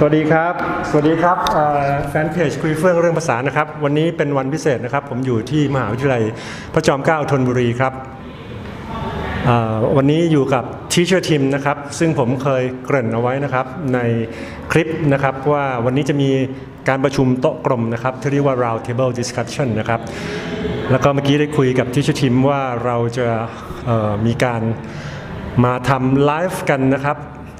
สวัสดีครับแฟนเพจคุยเฟื่องเรื่องภาษานะครับวันนี้เป็นวันพิเศษนะครับผมอยู่ที่มหาวิทยาลัยพระจอมเกล้าธนบุรีครับวันนี้อยู่กับ Teacher Tim นะครับซึ่งผมเคยเกริ่นเอาไว้นะครับในคลิปนะครับว่าวันนี้จะมีการประชุมโต๊ะกลมนะครับที่เรียกว่า Round Table Discussion นะครับแล้วก็เมื่อกี้ได้คุยกับ Teacher Tim ว่าเราจะมีการมาทำไลฟ์กันนะครับ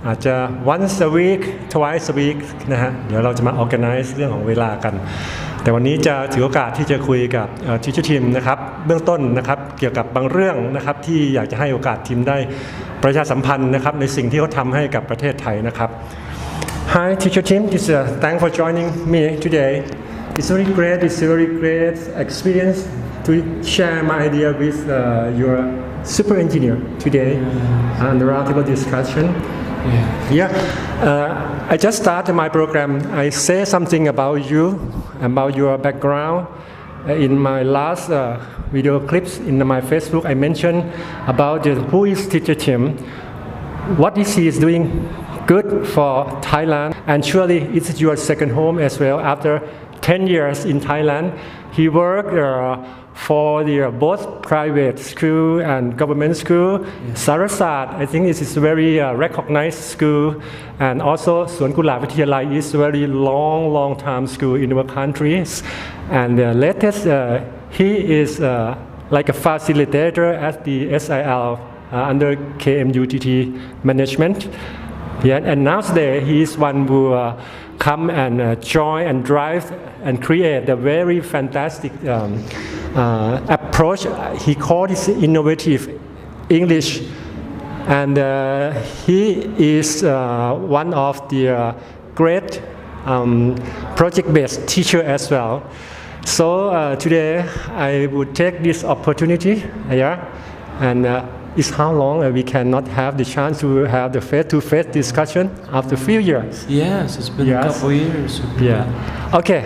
อาจจะ once a week twice a week นะฮะเดี๋ยวเราจะมา organize เรื่องของเวลากันแต่วันนี้จะถือโอกาสที่จะคุยกับTeacher Tim นะครับเบื้องต้นนะครับเกี่ยวกับบางเรื่องนะครับที่อยากจะให้โอกาสทีมได้ประชาสัมพันธ์นะครับในสิ่งที่เขาทำให้กับประเทศไทยนะครับ Hi Teacher Tim, thanks for joining me today. It's very great experience to share my idea with your super engineer today on the roundtable discussion. I just started my program. I say something about you, about your background. In my last video clips in my Facebook, I mentioned about who is Teacher Tim, what is he is doing good for Thailand, and surely it's your second home as well. After 10 years in Thailand, he worked for both private school and government school. Sarasat, I think this is a very recognized school, and also Suan Kulap Vidyalai is a very long time school in our countries. And latest, he is like a facilitator at the SIL under KMUTT management. And nowadays he is one who come and join and drive and create a very fantastic approach. He called it innovative English, and he is one of the great project-based teacher as well. So today I would take this opportunity and is how long we cannot have the chance to have the face-to-face discussion after a few years. Yes, it's been a couple years. Yeah. Okay.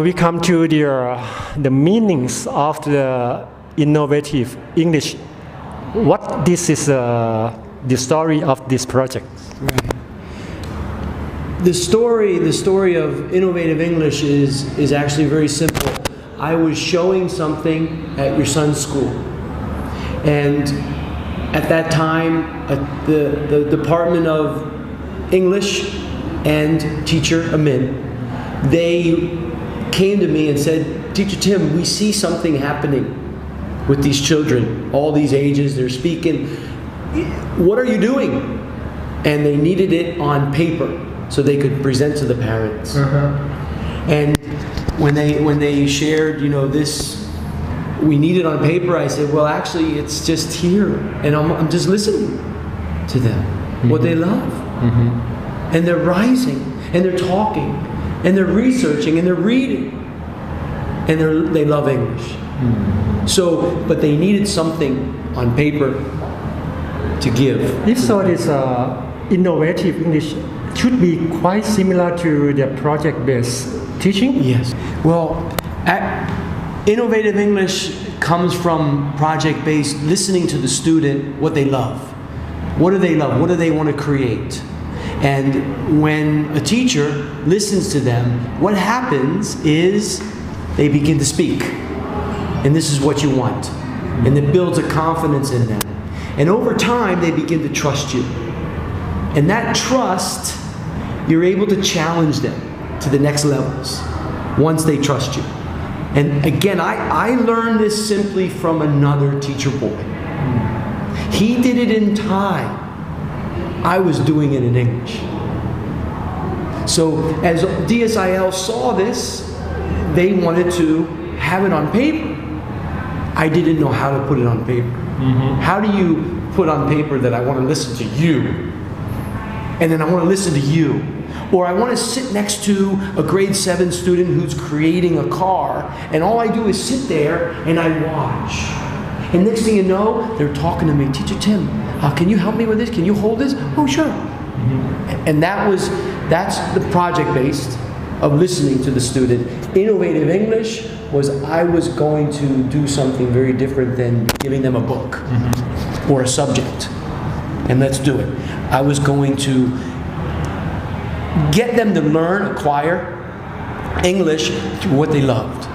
We come to the meanings of the innovative English. What this is the story of this project? Right. The story of innovative English is actually very simple. I was showing something at your son's school. And at that time, the Department of English and teacher Amin, they came to me and said, Teacher Tim, we see something happening with these children, all these ages, they're speaking. What are you doing? And they needed it on paper so they could present to the parents. And when they shared, this, we need it on paper, I said, well, actually, it's just here. And I'm just listening to them, what they love. And they're rising, and they're talking, and they're researching, and they're reading. And they love English. So, but they needed something on paper to give. If so, this innovative English should be quite similar to the project-based teaching? Yes. Well, innovative English comes from project-based, listening to the student, what they love. What do they love? What do they want to create? And when a teacher listens to them, what happens is they begin to speak. And this is what you want. And it builds a confidence in them. And over time, they begin to trust you. And that trust, you're able to challenge them to the next levels once they trust you. And again, I learned this simply from another teacher boy. He did it in Thai. I was doing it in English. So as DSIL saw this, they wanted to have it on paper. I didn't know how to put it on paper. How do you put on paper that I want to listen to you? And then I want to listen to you. Or I want to sit next to a grade 7 student who's creating a car, and all I do is sit there and I watch. And next thing you know, they're talking to me, Teacher Tim, can you help me with this? Can you hold this? Oh, sure. And that's the project-based of listening to the student. Innovative English was I was going to do something very different than giving them a book or a subject. And let's do it. I was going to get them to acquire English through what they loved.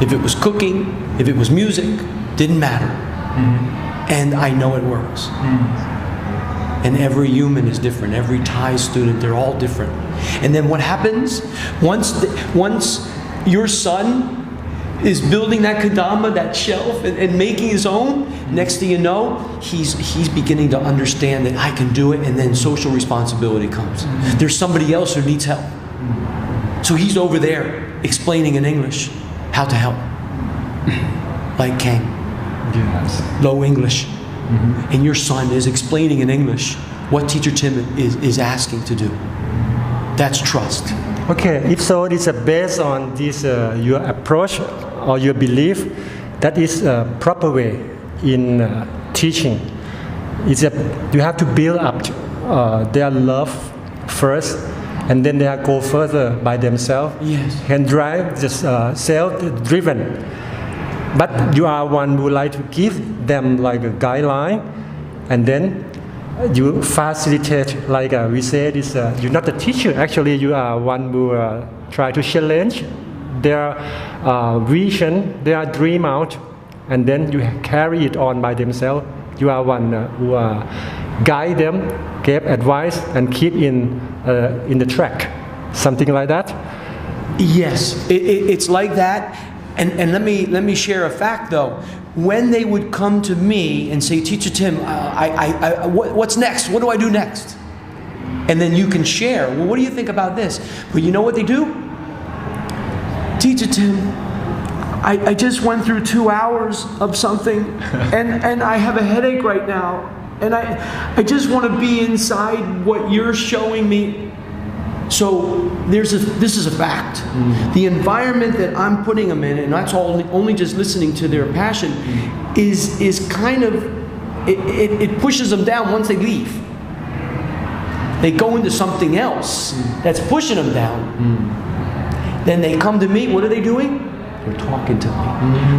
If it was cooking, if it was music, didn't matter. And I know it works. And every human is different. Every Thai student, they're all different. And then what happens? Once your son is building that kadama, that shelf, and making his own, next thing you know, he's beginning to understand that I can do it, and then social responsibility comes. There's somebody else who needs help. So he's over there explaining in English how to help. Like Kang. Yes. Low English. And your son is explaining in English what Teacher Tim is asking to do. That's trust. Okay, if so, it's based on this your approach or your belief. That is a proper way in teaching. You have to build up their love first, and then they go further by themselves. Yes. Can drive just self-driven. But you are one who like to give them like a guideline, and then you facilitate, like we said, you're not the teacher. Actually, you are one who try to challenge their vision, their dream out, and then you carry it on by themselves. You are one who guide them, give advice, and keep in the track. Something like that? Yes, it's like that. And let me share a fact though. When they would come to me and say, Teacher Tim, what's next? What do I do next? And then you can share, well, what do you think about this? But you know what they do? Teacher Tim, I just went through 2 hours of something, and I have a headache right now, and I just want to be inside what you're showing me. So this is a fact. The environment that I'm putting them in, and that's only just listening to their passion, is kind of, it pushes them down once they leave. They go into something else that's pushing them down. Then they come to me, what are they doing? They're talking to me.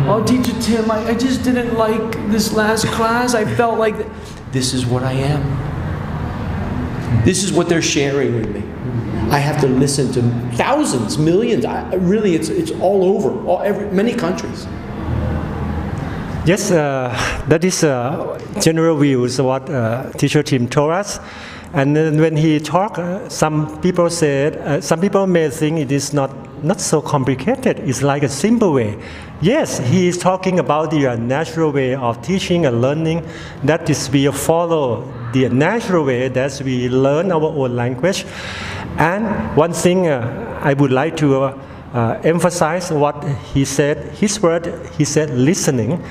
Oh, Teacher Tim, I just didn't like this last class. I felt like this is what I am. This is what they're sharing with me. I have to listen to thousands, millions. Really, it's all over, many countries. Yes, that is general views what Teacher Tim told us. And then when he talked, some people said, some people may think it is not so complicated. It's like a simple way. Yes, he is talking about the natural way of teaching and learning. That is, we follow the natural way that we learn our own language. And one thing I would like to emphasize what he said, his word, he said listening.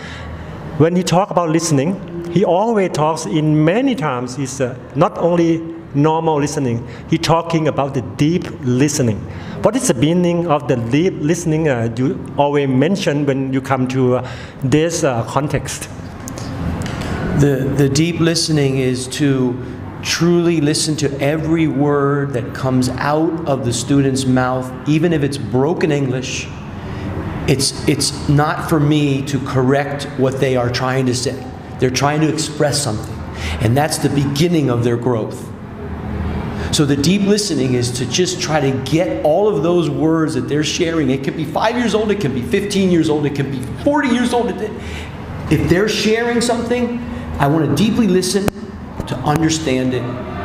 When he talks about listening, he always talks in many times, is not only normal listening, he talking about the deep listening. What is the meaning of the deep listening you always mention when you come to this context? The deep listening is to truly listen to every word that comes out of the student's mouth, even if it's broken English. It's not for me to correct what they are trying to say. They're trying to express something, and that's the beginning of their growth. So the deep listening is to just try to get all of those words that they're sharing. It could be 5 years old, it can be 15 years old, it can be 40 years old. If they're sharing something, I want to deeply listen to understand it,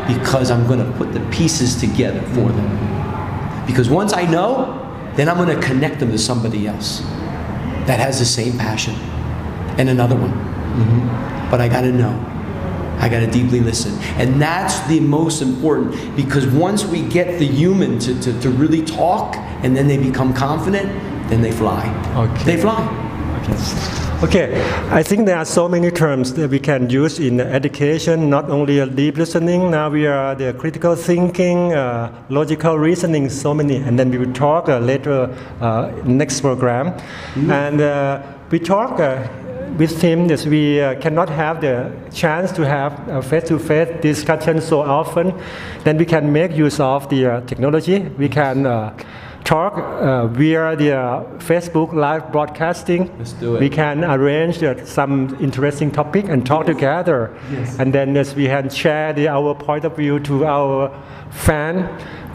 because I'm going to put the pieces together for them. Because once I know, then I'm going to connect them to somebody else that has the same passion, and another one. But I got to know. I got to deeply listen. And that's the most important, because once we get the human to really talk, and then they become confident, then they fly. Okay. They fly. Okay, I think there are so many terms that we can use in education, not only deep listening, now we are the critical thinking, logical reasoning, so many, and then we will talk later next program. And we talk with him that we cannot have the chance to have a face-to-face discussion so often. Then we can make use of the technology. We can talk via the Facebook live broadcasting. Let's do it. We can arrange some interesting topic and talk together. Yes. And then we can share our point of view to our fan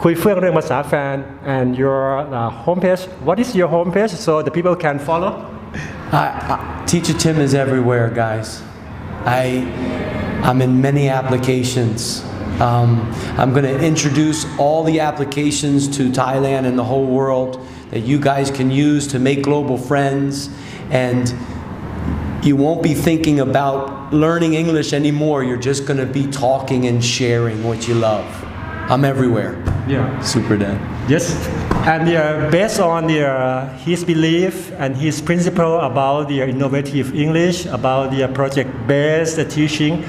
คุยเฟื่องเรื่องภาษาแฟน and your homepage what is your homepage so the people can follow Teacher Tim is everywhere, guys. I'm in many applications. I'm going to introduce all the applications to Thailand and the whole world that you guys can use to make global friends, and you won't be thinking about learning English anymore. You're just going to be talking and sharing what you love. I'm everywhere. Yeah. Super Dad. Yes, and based on his belief and his principle about the innovative English, about the project-based teaching,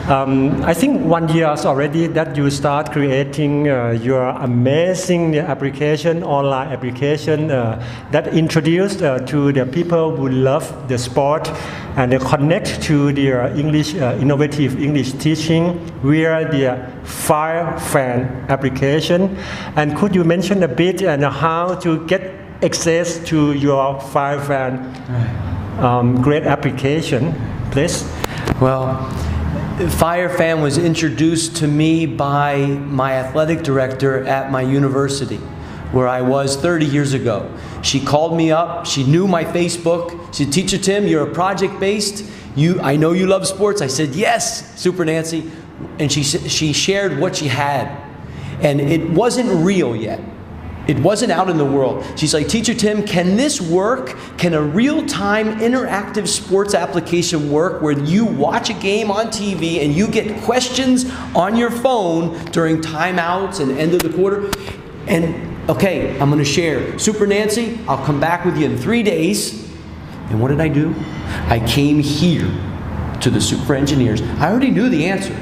I think 1 year already that you start creating your amazing application, online application that introduced to the people who love the sport and they connect to the English, innovative English teaching via the Fire Fan application. And could you mention a bit and how to get access to your Fire Fan great application, please? Well, Fire Fan was introduced to me by my athletic director at my university, where I was 30 years ago. She called me up. She knew my Facebook. She said, Teacher Tim, you're a project-based. I know you love sports. I said, yes, Super Nancy. And she shared what she had. And it wasn't real yet. It wasn't out in the world. She's like, Teacher Tim, can this work? Can a real-time interactive sports application work where you watch a game on TV and you get questions on your phone during timeouts and end of the quarter? And okay, I'm going to share. Super Nancy, I'll come back with you in 3 days. And what did I do? I came here to the super engineers. I already knew the answer,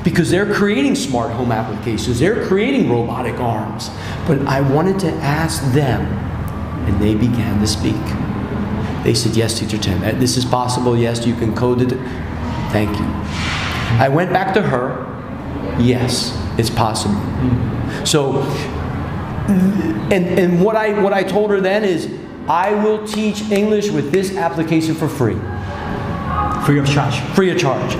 because they're creating smart home applications, they're creating robotic arms. But I wanted to ask them, and they began to speak. They said, yes, Teacher Tim, this is possible, yes, you can code it. Thank you. I went back to her, yes, it's possible. So, and what I told her then is, I will teach English with this application for free. Free of charge. Free of charge.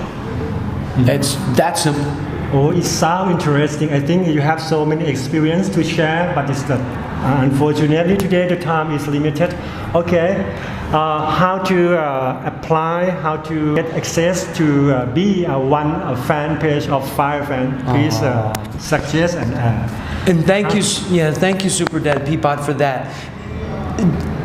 It's that simple. Oh, it sounds interesting. I think you have so many experience to share, but it's that unfortunately today the time is limited. Okay, how to apply, how to get access to be one fan page of Fire Fan? Please suggest and thank you, thank you, Super Dad Peapod, for that.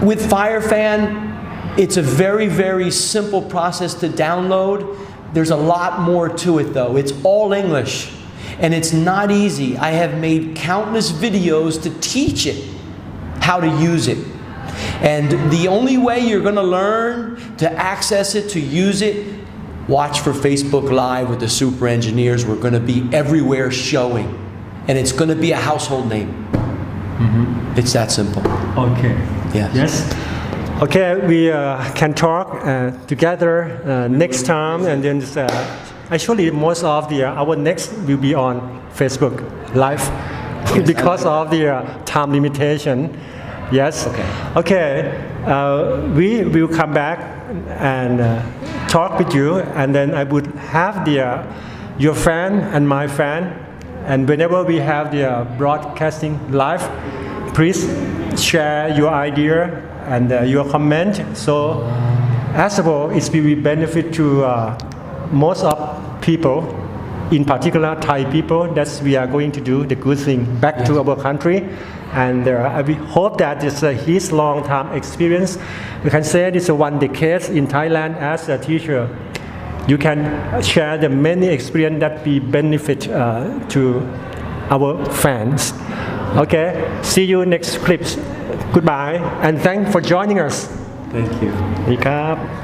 With Fire Fan, it's a very, very simple process to download. There's a lot more to it though. It's all English and it's not easy. I have made countless videos to teach it how to use it. And the only way you're going to learn to access it, to use it, watch for Facebook Live with the super engineers. We're going to be everywhere showing. And it's going to be a household name. It's that simple. Okay. Yes. Okay, we can talk together next time, and then actually most of our next will be on Facebook Live because of the time limitation. Yes. Okay. We will come back and talk with you, and then I would have your fan and my fan, and whenever we have the broadcasting live, please share your idea and your comment. So as well, it will be benefit to most of people, in particular Thai people, that we are going to do the good thing back to our country. And we hope that it's his long-term experience. We can say this is 1 decade in Thailand as a teacher. You can share the many experience that we benefit to our fans. Okay, see you next clips. Goodbye and thanks for joining us. Thank you. สวัสดีครับ